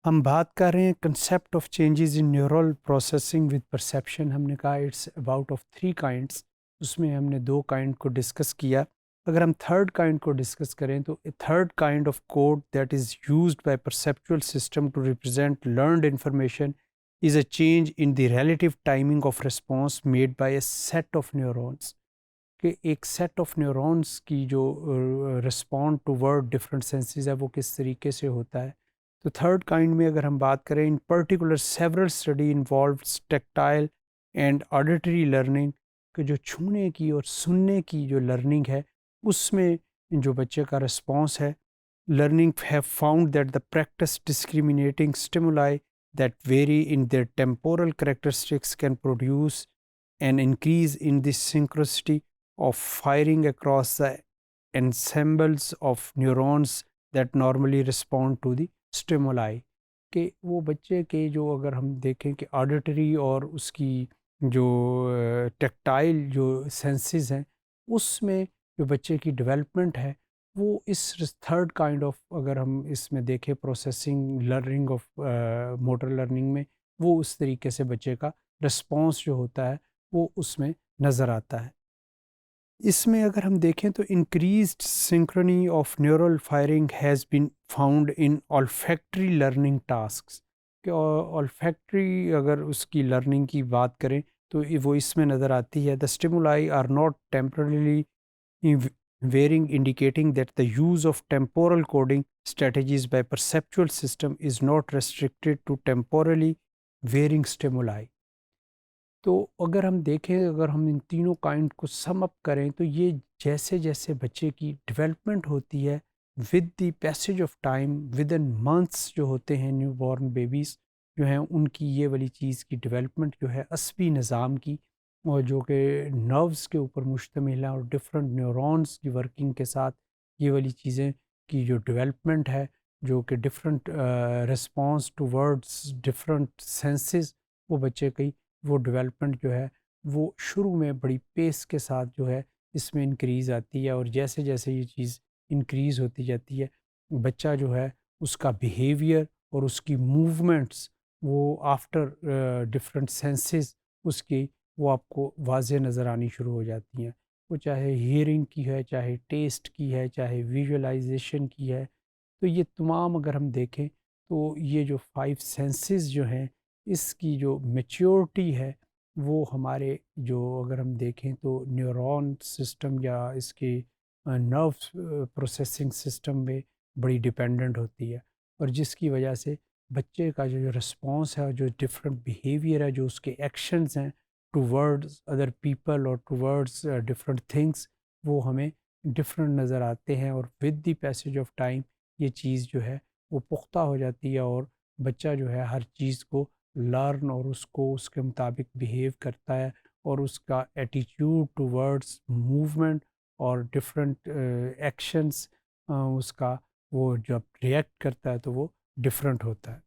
ہم بات کر رہے ہیں concept of changes in neural processing with perception. ہم نے کہا اٹس اباؤٹ آف 3 کائنڈس. اس میں ہم نے 2 کائنڈ کو ڈسکس کیا. اگر ہم تھرڈ کائنڈ کو ڈسکس کریں تو third kind of code that is used by perceptual system to represent learned information as a change in the relative timing of response made by a set of neurons. کہ ایک set of neurons کی جو respond to word different senses ہے وہ کس طریقے سے ہوتا ہے. تو تھرڈ کائنڈ میں اگر ہم بات کریں in particular several study involves tactile and auditory learning کہ جو چھونے کی اور سننے کی جو لرننگ ہے اس میں جو بچے کا رسپانس ہے. Learning have found that the practice discriminating stimuli that vary in their temporal characteristics can produce an increase in the synchronicity of firing across the ensembles of neurons that normally respond to the stimuli. کہ وہ بچے کے جو اگر ہم دیکھیں کہ auditory اور اس کی جو ٹیکٹائل جو سینسز ہیں اس میں جو بچے کی ڈیولپمنٹ ہے وہ اس تھرڈ کائنڈ آف اگر ہم اس میں دیکھیں processing learning of motor learning میں وہ اس طریقے سے بچے کا رسپانس جو ہوتا ہے وہ اس میں نظر آتا ہے. اس میں اگر ہم دیکھیں تو increased synchrony of neural firing has been found in olfactory learning tasks. کہ olfactory اگر اس کی لرننگ کی بات کریں تو وہ اس میں نظر آتی ہے the stimuli are not temporarily varying indicating that the use of temporal coding strategies by perceptual system is not restricted to temporally varying stimuli. تو اگر ہم دیکھیں اگر ہم ان تینوں کائنڈ کو سم اپ کریں تو یہ جیسے جیسے بچے کی ڈیولپمنٹ ہوتی ہے with the passage of time with in months جو ہوتے ہیں نیو بورن بیبیز جو ہیں ان کی یہ والی چیز کی ڈیولپمنٹ جو ہے عصبی نظام کی اور جو کہ نروز کے اوپر مشتمل ہے اور ڈفرینٹ نیورونس کی ورکنگ کے ساتھ یہ والی چیزیں کی جو ڈیولپمنٹ ہے جو کہ different response to words different senses وہ بچے کی وہ ڈیولپمنٹ جو ہے وہ شروع میں بڑی پیس کے ساتھ جو ہے اس میں انکریز آتی ہے اور جیسے جیسے یہ چیز انکریز ہوتی جاتی ہے بچہ جو ہے اس کا بیہیویئر اور اس کی موومنٹس وہ آفٹر ڈفرینٹ سینسز اس کی وہ آپ کو واضح نظر آنی شروع ہو جاتی ہیں. وہ چاہے ہیئرنگ کی ہے چاہے ٹیسٹ کی ہے چاہے ویژولائزیشن کی ہے. تو یہ تمام اگر ہم دیکھیں تو یہ جو 5 سینسز جو ہیں اس کی جو میچیورٹی ہے وہ ہمارے جو اگر ہم دیکھیں تو نیورون سسٹم یا اس کی نرو پروسیسنگ سسٹم میں بڑی ڈیپینڈنٹ ہوتی ہے اور جس کی وجہ سے بچے کا جو رسپانس ہے جو ڈفرینٹ بیہیویئر ہے جو اس کے ایکشنز ہیں ٹو ورڈز ادر پیپل اور ٹو ورڈز ڈفرینٹ تھنگس وہ ہمیں ڈفرینٹ نظر آتے ہیں اور with the passage of time یہ چیز جو ہے وہ پختہ ہو جاتی ہے اور بچہ جو ہے ہر چیز کو لرن اور اس کو اس کے مطابق بیہیو کرتا ہے اور اس کا ایٹیٹیوڈ ٹو ورڈس موومنٹ اور ڈفرینٹ ایکشنس اس کا وہ جب ریئیکٹ کرتا ہے تو وہ ڈفرینٹ ہوتا ہے.